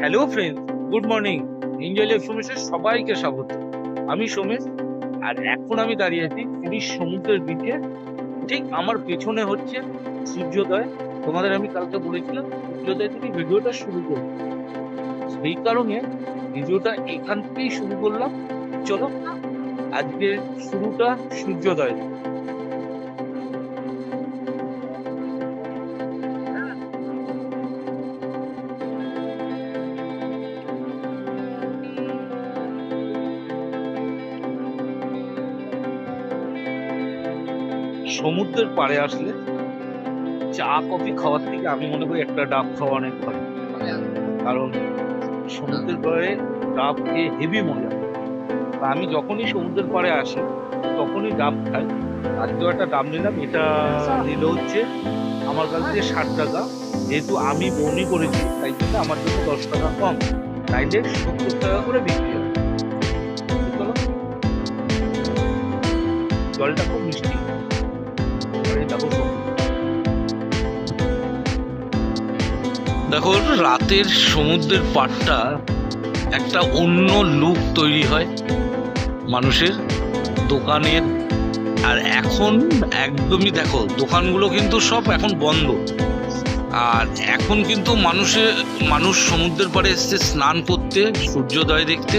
Hello friends, good morning. Enjoy life সোমেশে সবাইকে স্বাগত। আমি সোমেশ, আর এখন আমি দাঁড়িয়ে আছি পুরীর সমুদ্রের বিচে। ঠিক আমার পেছনে হচ্ছে সূর্যোদয়। তোমাদের আমি কালকে বলেছিলাম সূর্যোদয় থেকে ভিডিওটা শুরু করব, সেই কারণে ভিডিওটা এখান থেকেই শুরু করলাম। চলো আজকে শুরুটা সূর্যোদয়। সমুদ্রের পাড়ে আসলে চা কফি খাওয়ার থেকে আমি মনে করি একটা ডাব খাওয়া অনেক ভালো। কারণ সমুদ্রের পাড়ে ডাব খেয়ে হেভি মজা। তা আমি যখনই সমুদ্রের পাড়ে আসি তখনই ডাব খাই। আজকেও একটা ডাব নিলাম। এটা নিল হচ্ছে আমার কাছ থেকে 60 টাকা। যেহেতু আমি বমি করেছি তাই জন্য আমার জন্য 10 টাকা কম, তাইলে 70 টাকা করে বিক্রি হয়। চলো, জলটা খুব মিষ্টি। দেখো রাতের সমুদ্রের পাড়টা একটা অন্য লুক তৈরি হয় মানুষের, দোকানের। আর এখন একদমই দেখো দোকানগুলো কিন্তু সব এখন বন্ধ। আর এখন কিন্তু মানুষ সমুদ্রের পাড়ে এসছে স্নান করতে, সূর্যোদয় দেখতে।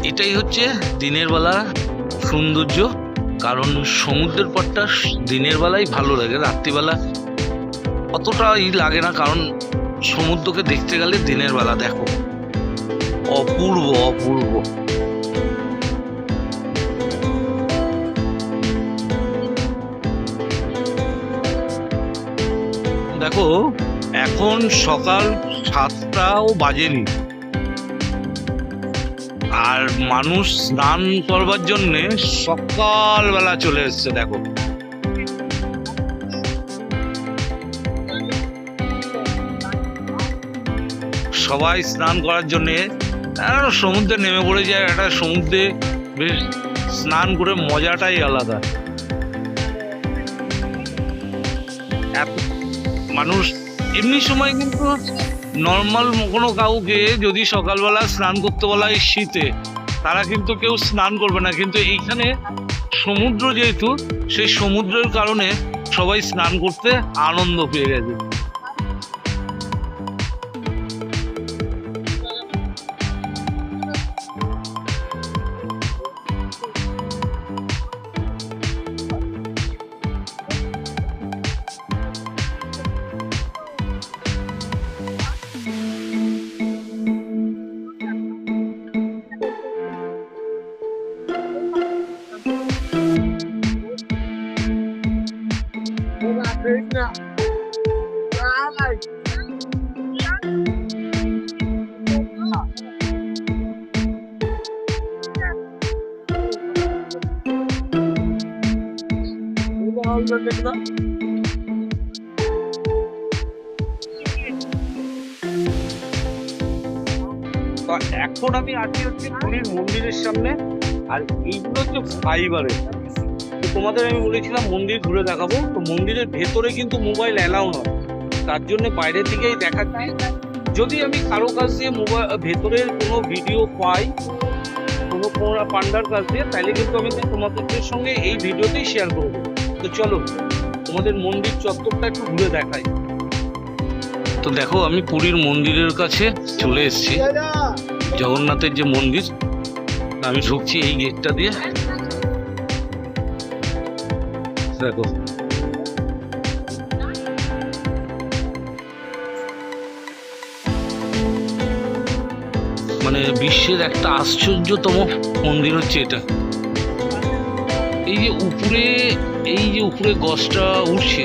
এটাই হচ্ছে দিনের বেলা সৌন্দর্য। কারণ সমুদ্রের পাড়টা দিনের বেলায় ভালো লাগে, রাত্রিবেলা অতটা লাগে না। কারণ সমুদ্রকে দেখতে গেলে দিনের বেলা দেখো অপূর্ব অপূর্ব। দেখো এখন সকাল 7টাও বাজেনি, আর মানুষ স্নান করবার জন্য সকালবেলা চলে এসছে। দেখো সবাই স্নান করার জন্যে সমুদ্রে নেমে পড়ে যায়। একটা সমুদ্রে বেশ স্নান করে মজাটাই আলাদা। এত মানুষ এমনি সময় কিন্তু নর্মাল কোনো কাউকে যদি সকালবেলা স্নান করতে বলা হয় শীতে, তারা কিন্তু কেউ স্নান করবে না। কিন্তু এইখানে সমুদ্র যেহেতু, সেই সমুদ্রের কারণে সবাই স্নান করতে আনন্দ পেয়ে গেছে। এখন আমি আছি হচ্ছে পুরীর মন্দিরের সামনে, আর এইগুলো হচ্ছে ফাইবারের। তো তোমাদের আমি বলেছিলাম মন্দির ঘুরে দেখাবো। তো মন্দিরের ভেতরে কিন্তু মোবাইল অ্যালাউ নয়, তার জন্য বাইরে থেকেই দেখাচ্ছি। যদি আমি কারো কাছ দিয়ে ভেতরের কোনো ভিডিও পাই, কোনো পান্ডার কাছ দিয়ে, তাহলে কিন্তু আমি তোমাদের সঙ্গে এই ভিডিওতেই শেয়ার করবো। তো চলো তোমাদের মন্দির চত্বরটা একটু ঘুরে দেখাই। তো দেখো আমি পুরীর মন্দিরের কাছে চলে এসেছি, জগন্নাথের যে মন্দির। আমি ঢুকছি এই গেটটা দিয়ে। দেখো মানে বিশ্বের একটা আশ্চর্যতম মন্দির হচ্ছে এটা। এই যে উপরে গজটা উঠছে,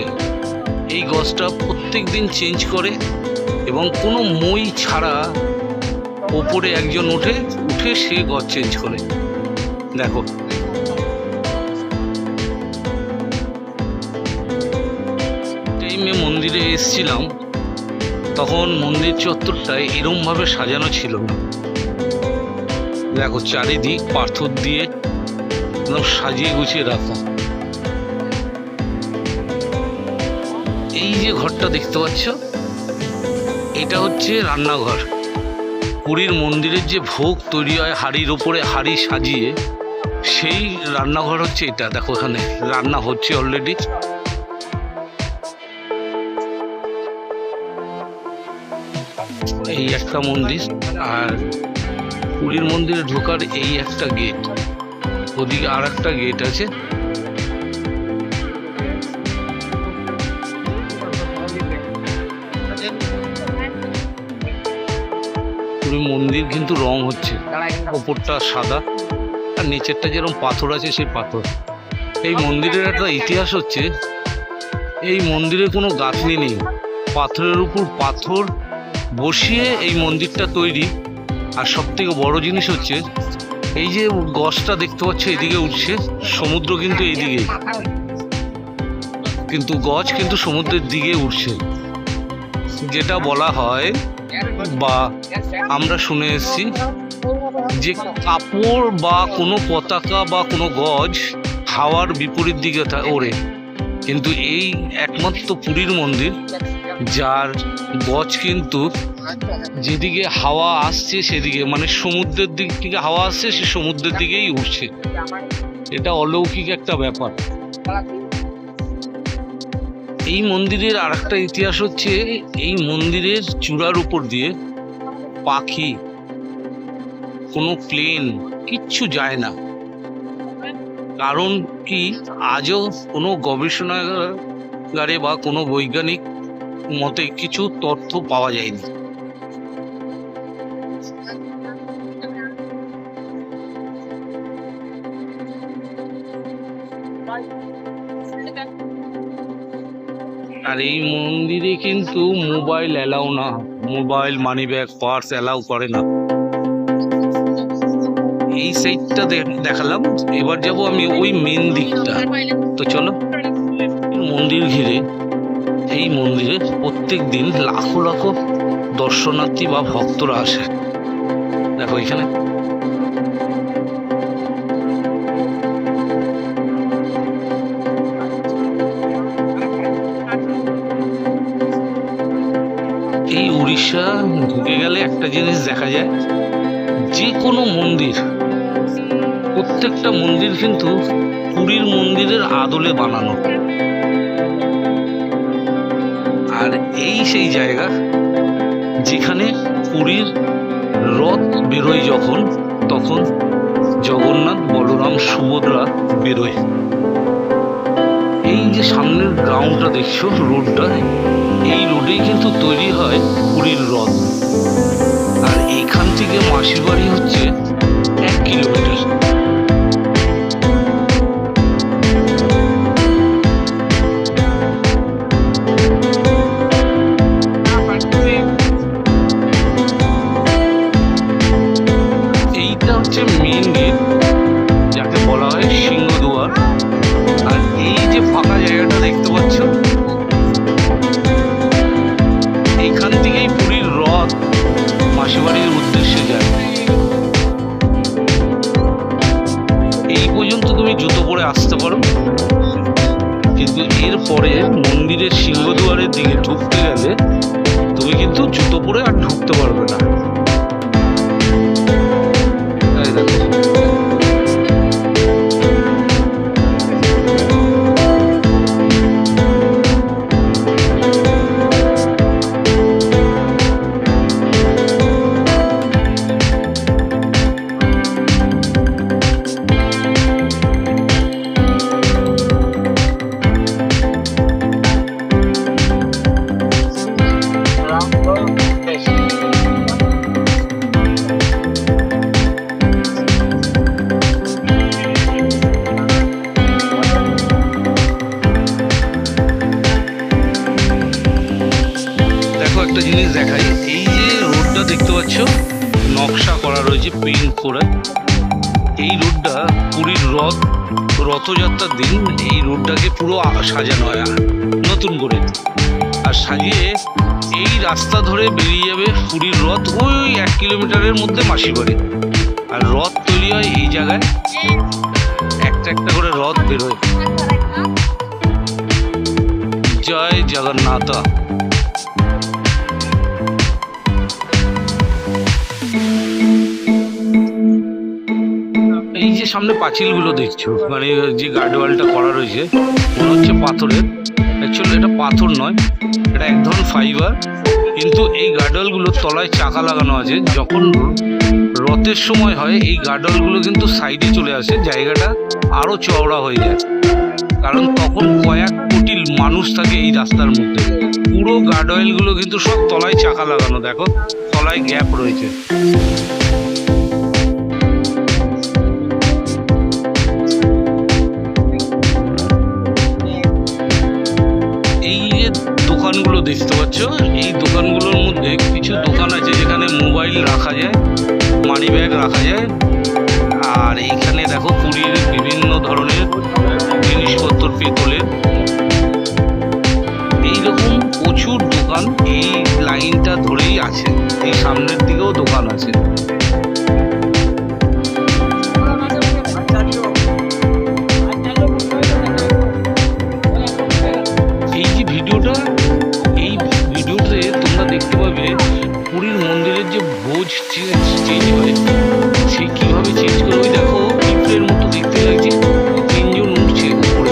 এই গজটা প্রত্যেক দিন চেঞ্জ করে, এবং কোনো মই ছাড়া ওপরে একজন উঠে সে গজ চেঞ্জ করে। দেখো টাইমে মন্দিরে এসছিলাম, তখন মন্দির চত্বরটায় এরমভাবে সাজানো ছিল না। দেখো চারিদিক পাথর দিয়ে একদম সাজিয়ে গুছিয়ে রাখা। এই যে ঘরটা দেখতে পাচ্ছ, এটা হচ্ছে রান্নাঘর। পুরীর মন্দিরের যে ভোগ তৈরি হয় হাঁড়ির ওপরে হাঁড়ি সাজিয়ে, সেই রান্নাঘর হচ্ছে এটা। দেখো এখানে রান্না হচ্ছে অলরেডি। এই একটা মন্দির, আর পুরীর মন্দিরে ঢোকার এই একটা গেট, ওদিকে আর একটা গেট আছে। পুরী মন্দির কিন্তু রং হচ্ছে, ওপরটা সাদা আর নিচেরটা যেরকম পাথর আছে সেই পাথর। এই মন্দিরের একটা ইতিহাস হচ্ছে, এই মন্দিরে কোনো গাঁথনি নেই, পাথরের উপর পাথর বসিয়ে এই মন্দিরটা তৈরি। আর সব থেকে বড় জিনিস হচ্ছে, এই যে গছটা দেখতে পাচ্ছ এদিকে উঠছে, সমুদ্র কিন্তু এইদিকে, কিন্তু গছ কিন্তু সমুদ্রের দিকে উঠছে। যেটা বলা হয় বা আমরা শুনে এসেছি যে কাপড় বা কোনো পতাকা বা কোনো গজ হাওয়ার বিপরীত দিকে ওড়ে, কিন্তু এই একমাত্র পুরীর মন্দির যার গজ কিন্তু যেদিকে হাওয়া আসছে সেদিকে, মানে সমুদ্রের দিক থেকে হাওয়া আসছে, সে সমুদ্রের দিকেই উঠছে। এটা অলৌকিক একটা ব্যাপার। এই মন্দিরের আর একটা ইতিহাস হচ্ছে, এই মন্দিরের চূড়ার উপর দিয়ে পাখি, কোনো প্লেন কিচ্ছু যায় না। কারণ কি, আজও কোনো গবেষণাগারে বা কোনো বৈজ্ঞানিক মতে কিছু তথ্য পাওয়া যায়নি। আর এই মন্দিরে কিন্তু মোবাইল অ্যালাউ না, mobile, money bag, purse allow করে না। এই সাইডটা দেখালাম, এবার যাব আমি ওই মেন দিকটা। তো চলো। মন্দির ঘিরে এই মন্দিরে প্রত্যেক দিন লাখো লাখো দর্শনার্থী বা ভক্তরা আসে। দেখো এখানে এই উড়িষ্যা ঢুকে গেলে একটা জিনিস দেখা যায়, যে কোনো মন্দির, প্রত্যেকটা মন্দির কিন্তু পুরীর মন্দিরের আদলে বানানো। আর এই সেই জায়গা যেখানে পুরীর রথ বেরোয় যখন, তখন জগন্নাথ, বলরাম, সুভদ্রা বেরোয়। এই যে সামনের গ্রাউন্ডটা দেখছো, রোডটা, এই রোডেই কিন্তু তৈরি হয় পুরীর রথ। আর এইখান থেকে মাসির বাড়ি হচ্ছে 1 কিলোমিটার। এইটা হচ্ছে মেন গেট, যাকে বলা হয় সিংহদুয়ার। আর এই যে ফাঁকা জায়গাটা দেখতে পাচ্ছ, এইখান থেকেই পুরীর রথ মাসিবাড়ির উদ্দেশ্যে যায়। এই পর্যন্ত তুমি জুতো পরে আসতে পারো, কিন্তু এরপরে মন্দিরের সিংহদুয়ারের দিকে ঢুকতে গেলে তুমি কিন্তু জুতো পরে আর ঢুকতে পারবে না। তাই দেখো, একটা জিনিস দেখাই। এই যে রোডটা দেখতে পাচ্ছ, নকশা করা রয়েছে, প্রিন্ট করে। এই রোডটা পুরীর রথযাত্রার দিন এই রোডটাকে পুরো সাজানো হয় নতুন করে, আর সাজিয়ে এই রাস্তা ধরে বেরিয়ে যাবে পুরীর রথ। ওই 1 কিলোমিটারের মধ্যে মাসিবাড়ি। আর রথ তৈরি হয় এই জায়গায়, একটা একটা করে রথ বেরোয়। জয় জগন্নাথ। এই যে সামনে পাঁচিলগুলো দেখছো, মানে যে গার্ডওয়ালটা করা রয়েছে মনে হচ্ছে পাথরের, অ্যাকচুয়ালি এটা পাথর নয়, এটা এক ধরনের ফাইবার, কিন্তু এই গার্ডওয়ালগুলোর তলায় চাকা লাগানো আছে। যখন রথের সময় হয় এই গার্ডওয়ালগুলো কিন্তু সাইডে চলে আসে, জায়গাটা আরো চওড়া হয়ে যায়, কারণ তখন কয়েক কোটি মানুষ থাকে এই রাস্তার মধ্যে। পুরো গার্ডওয়ালগুলো কিন্তু সব তলায় চাকা লাগানো, দেখো তলায় গ্যাপ রয়েছে। এই যে দোকানগুলো দেখতে পাচ্ছ, এই দোকানগুলোর মধ্যে কিছু দোকান আছে যেখানে মোবাইল রাখা যায়, মানি ব্যাগ রাখা যায়, আর এইখানে দেখো পুরীর বিভিন্ন ধরনের জিনিসপত্র, পেতলের, এইরকম প্রচুর দোকান এই লাইনটা ধরেই আছে। এই সামনের দিকেও দোকান আছে। এই যে ভিডিওটা, এই ভিডিওতে তোমরা দেখতে পাবে পুরীর মন্দিরের যে ভোজ চেঞ্জ হয়, সে কিভাবে চেঞ্জ করে। ওই দেখো পিঁপড়ের মতো দেখতে লাগছে, তিনজন উঠছে উপরে।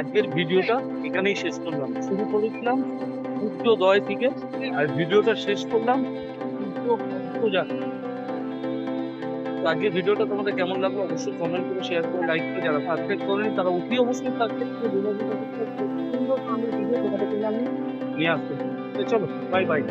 আজকের ভিডিওটা এখানেই শেষ করলাম। শুরু করেছিলাম সূর্যোদয় থেকে, আর ভিডিওটা শেষ করলাম পূজা। আজকের ভিডিওটা তোমাদের কেমন লাগলো অবশ্যই কমেন্ট করে, শেয়ার করে, লাইক করে। যারা সাবস্ক্রাইব করেনি তারা অতি অবশ্যই সাবস্ক্রাইব করে সুন্দর সুন্দর ভিডিও তোমাদের জন্য আমি নিয়ে আসতে। চলো, বাই বাই।